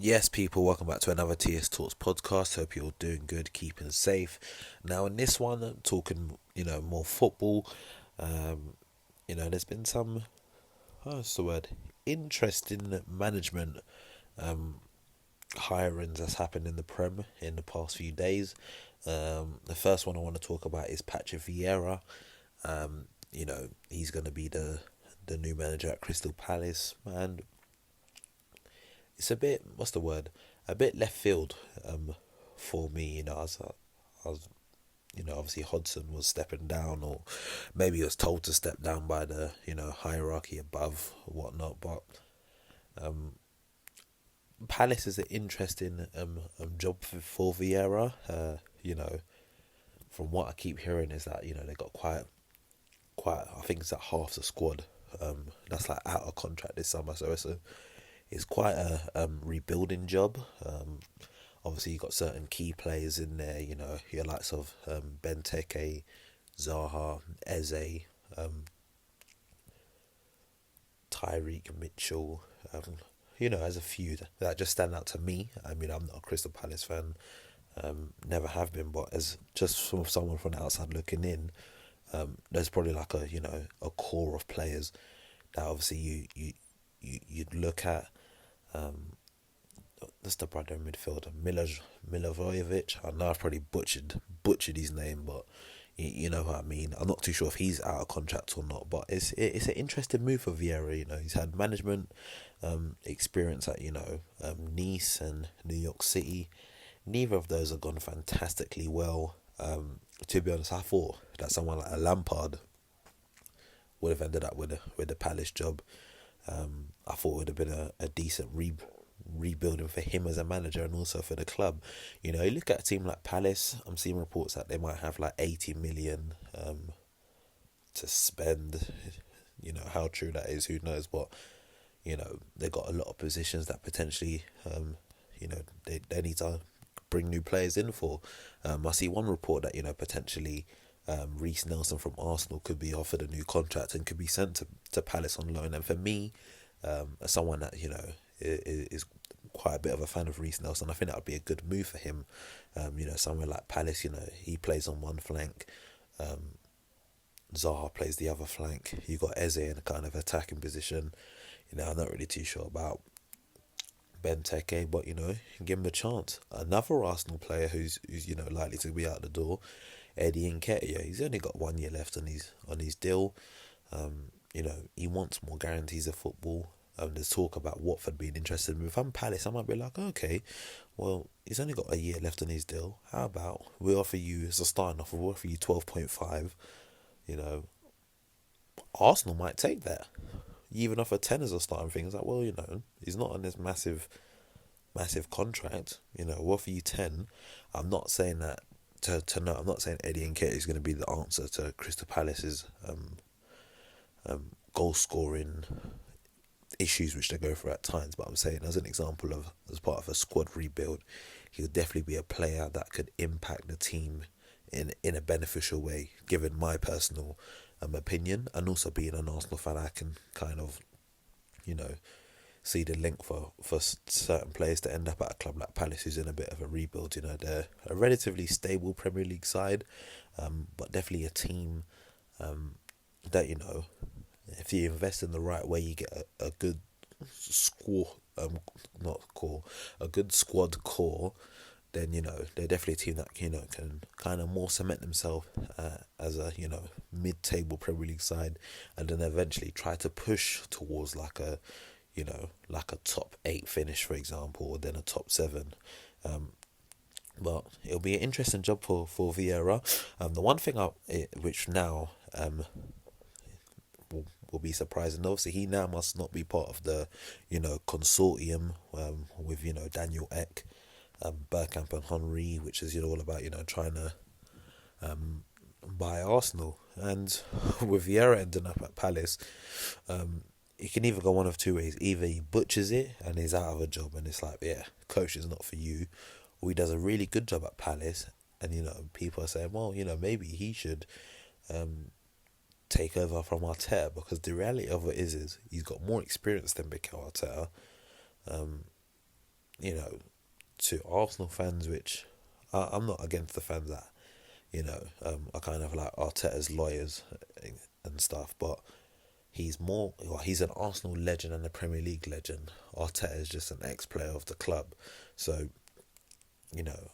Yes, people, welcome back to another TS Talks podcast. Hope you're doing good, keeping safe. Now, in this one, I'm talking, more football. Um, there's been some, what's the word, interesting management hirings that's happened in the Prem in the past few days. The first one I want to talk about is Patrick Viera. He's going to be the new manager at Crystal Palace, and it's a bit, what's the word, a bit left field for me. I was obviously Hodgson was stepping down, or maybe he was told to step down by the hierarchy above or whatnot. But Palace is an interesting job for Viera. From what I keep hearing is that they got quite. I think it's like half the squad. That's like out of contract this summer, so it's quite a rebuilding job. Obviously, you got certain key players in there. Your likes of Benteke, Zaha, Eze, Tyreek Mitchell. As a few that just stand out to me. I mean, I'm not a Crystal Palace fan. Never have been, but as just from someone from the outside looking in, there's probably like a core of players that obviously you'd look at. That's the brother in midfielder, Milivojevic. I know I've probably butchered his name, but you know what I mean. I'm not too sure if he's out of contract or not, but it's an interesting move for Viera. He's had management experience at Nice and New York City. Neither of those have gone fantastically well. To be honest, I thought that someone like a Lampard would have ended up with the Palace job. I thought it would have been a decent rebuilding for him as a manager and also for the club. You look at a team like Palace, I'm seeing reports that they might have like 80 million to spend. How true that is, who knows, but they got a lot of positions that potentially they need to bring new players in for. I see one report that potentially Reece Nelson from Arsenal could be offered a new contract and could be sent to Palace on loan. And for me, as someone that is quite a bit of a fan of Reece Nelson, I think that would be a good move for him. Somewhere like Palace, he plays on one flank, Zaha plays the other flank. You got Eze in a kind of attacking position. I'm not really too sure about Benteke, but give him a chance. Another Arsenal player who's likely to be out the door, Eddie Nketiah. He's only got 1 year left on his deal. He wants more guarantees of football. There's talk about Watford being interested in him. If I'm Palace, I might be like, okay, well, he's only got a year left on his deal. How about we offer you, as a starting offer, we'll offer you 12.5. Arsenal might take that. You even offer 10 as a starting thing. It's like, well, he's not on this massive contract. We'll offer you 10. I'm not saying that to know. I'm not saying Eddie Nketiah is going to be the answer to Crystal Palace's goal scoring issues which they go through at times, but I'm saying as an example of as part of a squad rebuild, he'll definitely be a player that could impact the team in a beneficial way, given my personal opinion. And also being an Arsenal fan, I can kind of see the link for certain players to end up at a club like Palace, who's in a bit of a rebuild. They're a relatively stable Premier League side, but definitely a team that if you invest in the right way, you get a good score, not core, a good squad core. Then they're definitely a team that can kind of more cement themselves as a mid-table Premier League side, and then eventually try to push towards like a top 8 finish, for example, or then a top 7. But it'll be an interesting job for Viera. The one thing which now will be surprising. Obviously, he now must not be part of the consortium with Daniel Ek, Bergkamp and Henry, which is all about trying to buy Arsenal. And with Viera ending up at Palace, it can either go one of two ways. Either he butchers it and he's out of a job, and it's like, yeah, coach is not for you, or he does a really good job at Palace, and people are saying, well, maybe he should take over from Arteta, because the reality of it is he's got more experience than Mikel Arteta. you know, to Arsenal fans, which I'm not against the fans that, are kind of like Arteta's lawyers and stuff, but he's an Arsenal legend and a Premier League legend. Arteta is just an ex-player of the club. So, you know,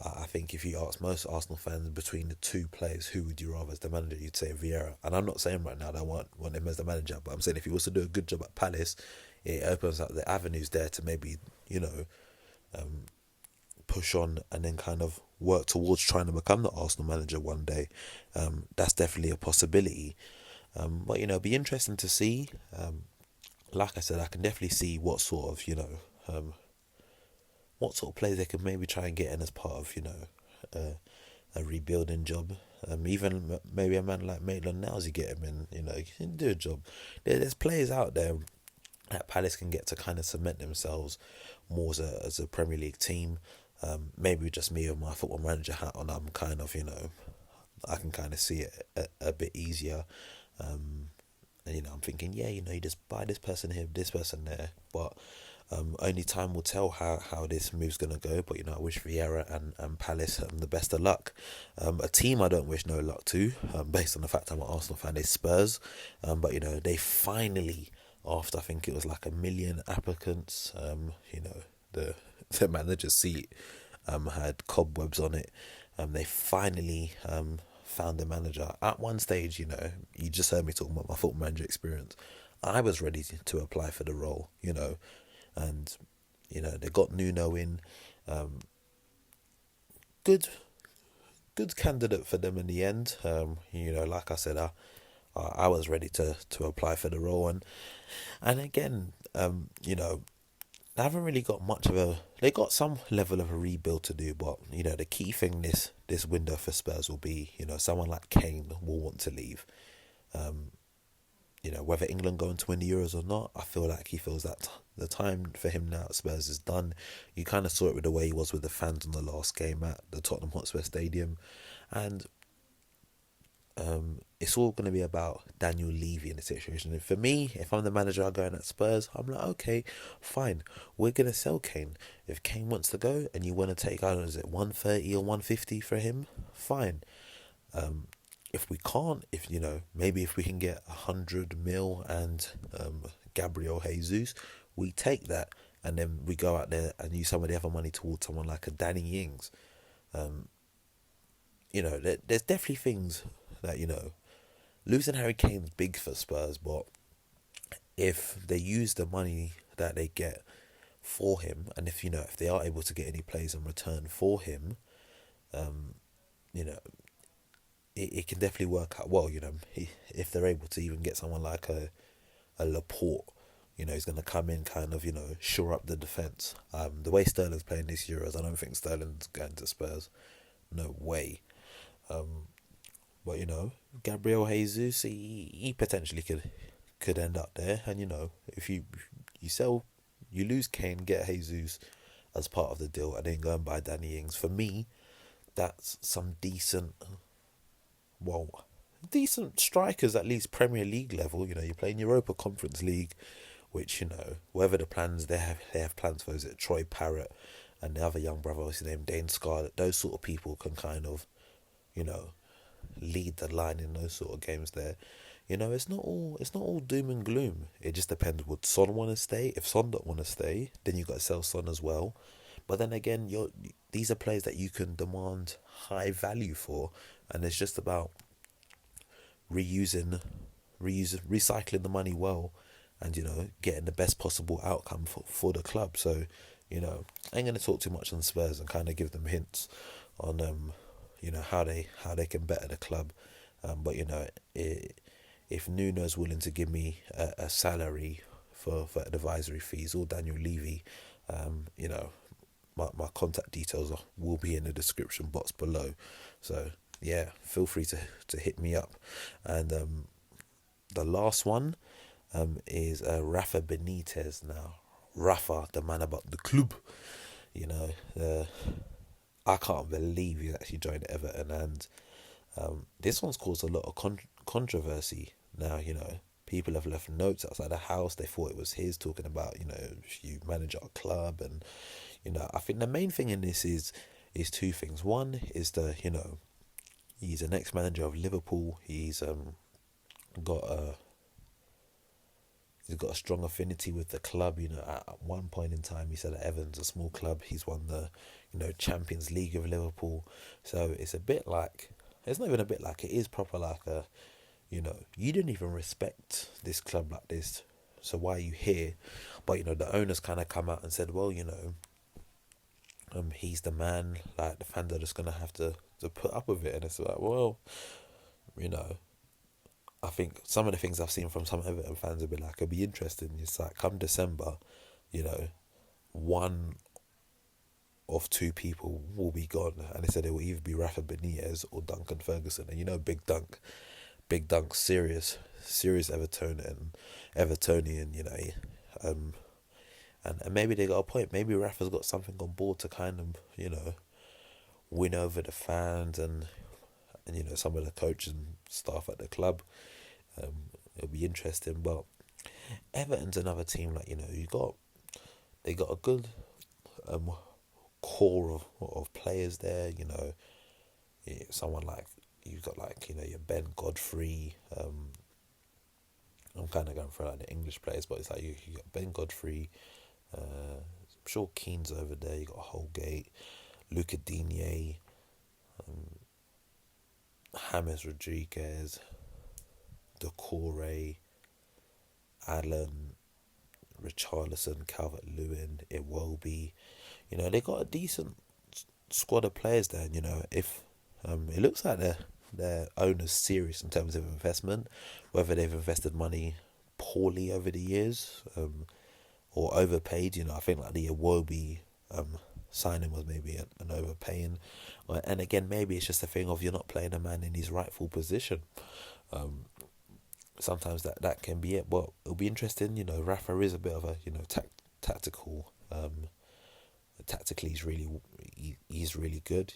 I think if you ask most Arsenal fans between the two players, who would you rather as the manager, you'd say Viera. And I'm not saying right now that I want him as the manager, but I'm saying if he was to do a good job at Palace, it opens up the avenues there to maybe, push on and then kind of work towards trying to become the Arsenal manager one day. That's definitely a possibility. But, it'd be interesting to see. Like I said, I can definitely see what sort of, what sort of players they could maybe try and get in as part of, a rebuilding job. Even maybe a man like Maitland-Niles, you get him in, he can do a job. There's players out there that Palace can get to kind of cement themselves more as a Premier League team. Maybe just me with my football manager hat on, I'm kind of, I can kind of see it a bit easier. And, I'm thinking, yeah, you just buy this person here, this person there. But only time will tell how this move's going to go. But, I wish Viera and Palace the best of luck. A team I don't wish no luck to, based on the fact I'm an Arsenal fan, is Spurs. But, they finally, after I think it was like 1 million applicants, the manager's seat had cobwebs on it. They finally found a manager. At one stage, you just heard me talking about my football manager experience. I was ready to apply for the role, and they got Nuno in. Good candidate for them in the end. Like I said, I was ready to apply for the role, and again, they haven't really got much of a. They got some level of a rebuild to do, but the key thing this window for Spurs will be, someone like Kane will want to leave. Whether England going to win the Euros or not, I feel like he feels that the time for him now at Spurs is done. You kind of saw it with the way he was with the fans on the last game at the Tottenham Hotspur Stadium, and it's all going to be about Daniel Levy in the situation. And for me, if I'm the manager going at Spurs, I'm like, okay, fine, we're going to sell Kane. If Kane wants to go and you want to take, I don't know, is it 130 or 150 for him? Fine. If we can't, maybe if we can get 100 mil and Gabriel Jesus, we take that and then we go out there and use some of the other money towards someone like a Danny Ings. There's definitely things that, losing Harry Kane's big for Spurs, but if they use the money that they get for him, and if they are able to get any plays in return for him, it can definitely work out well. If they're able to even get someone like a Laporte, he's going to come in, kind of, shore up the defence. The way Sterling's playing this Euros, I don't think Sterling's going to Spurs. No way. But Gabriel Jesus, he potentially could end up there. And if you lose Kane, get Jesus as part of the deal, and then go and buy Danny Ings. For me, that's some decent strikers, at least Premier League level. You're playing Europa Conference League, which whatever the plans they have plans for. Is it Troy Parrott and the other young brother, what's his name, Dane Scarlett? Those sort of people can kind of lead the line in those sort of games there. It's not all doom and gloom. It just depends. Would Son want to stay? If Son don't want to stay, then you got to sell Son as well. But then again, these are players that you can demand high value for, and it's just about recycling the money well, and getting the best possible outcome for the club. So I ain't gonna talk too much on Spurs and kind of give them hints on how they can better the club. But if Nuno's willing to give me a salary for advisory fees, or Daniel Levy, my contact details will be in the description box below. So yeah, feel free to hit me up. And the last one is Rafa Benitez. Now, Rafa, the man about the club, I can't believe he's actually joined Everton, and this one's caused a lot of controversy. Now, People have left notes outside the house. They thought it was his, talking about, you manage our club. And, I think the main thing in this is two things. One is he's an ex-manager of Liverpool. Got a he's got a strong affinity with the club. At one point in time, he said that Everton's a small club. He's won the, Champions League of Liverpool. So it's a bit like, it's not even a bit like, it is proper like you didn't even respect this club like this. So why are you here? But, the owners kind of come out and said, well, he's the man. Like, the fans are just going to have to put up with it. And it's like, well, I think some of the things I've seen from some Everton fans have been like, it'll be interesting. It's like, come December, one of two people will be gone. And they said it will either be Rafa Benitez or Duncan Ferguson. And Big Dunk, serious Evertonian, and maybe they got a point. Maybe Rafa's got something on board to kind of, win over the fans and some of the coaches and staff at the club. It'll be interesting. But Everton's another team, like, they got a good core of players there. Someone like, you've got like, your Ben Godfrey. I'm kind of going for like the English players, but it's like you got Ben Godfrey. I'm sure Keane's over there. You got Holgate, Luca Digne, James Rodriguez, Decore, Allen, Richarlison, Calvert-Lewin, Iwobi. They got a decent squad of players there. And, if it looks like their owner's serious in terms of investment, whether they've invested money poorly over the years or overpaid. I think like the Iwobi signing was maybe an overpaying. And again, maybe it's just a thing of you're not playing a man in his rightful position. Sometimes that can be it. But it'll be interesting. Rafa is a bit of a tactical. Tactically, he's really good.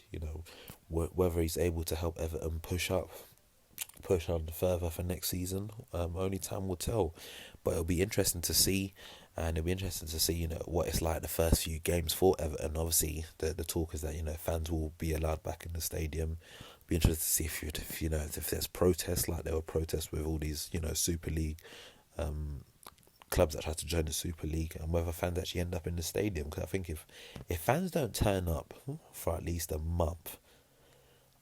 Whether he's able to help Everton push on further for next season, only time will tell. But it'll be interesting to see, and it'll be interesting to see, what it's like the first few games for Everton. Obviously, the talk is that fans will be allowed back in the stadium. Be interested to see if there's protests, like there were protests with all these Super League clubs that try to join the Super League, and whether fans actually end up in the stadium. Because I think if fans don't turn up for at least a month,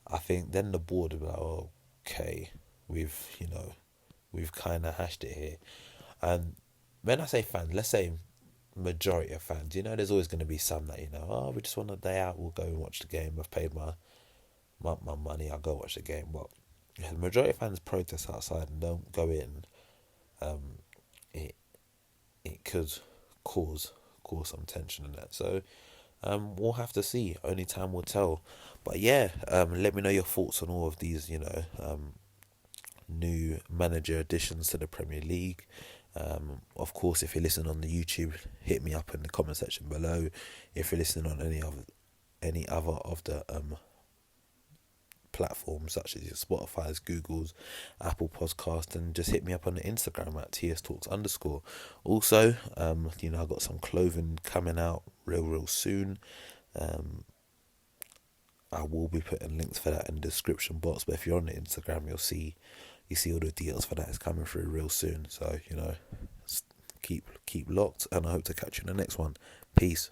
I think then the board will be like, oh, okay, we've kind of hashed it here. And when I say fans, let's say majority of fans, there's always going to be some that we just want a day out, we'll go and watch the game, I've paid my money, I'll go watch the game. But the majority of fans protest outside and don't go in, it could cause some tension in that. So we'll have to see. Only time will tell. But yeah, let me know your thoughts on all of these, new manager additions to the Premier League. Of course, if you're listening on the YouTube, hit me up in the comment section below. If you're listening on any other of the platforms such as your Spotify's, Google's, Apple Podcast, and just hit me up on the Instagram at TSTALKS_. Also, I've got some clothing coming out real soon. I will be putting links for that in the description box, but if you're on the Instagram, you see all the details for that. It's coming through real soon. So, keep locked, and I hope to catch you in the next one. Peace.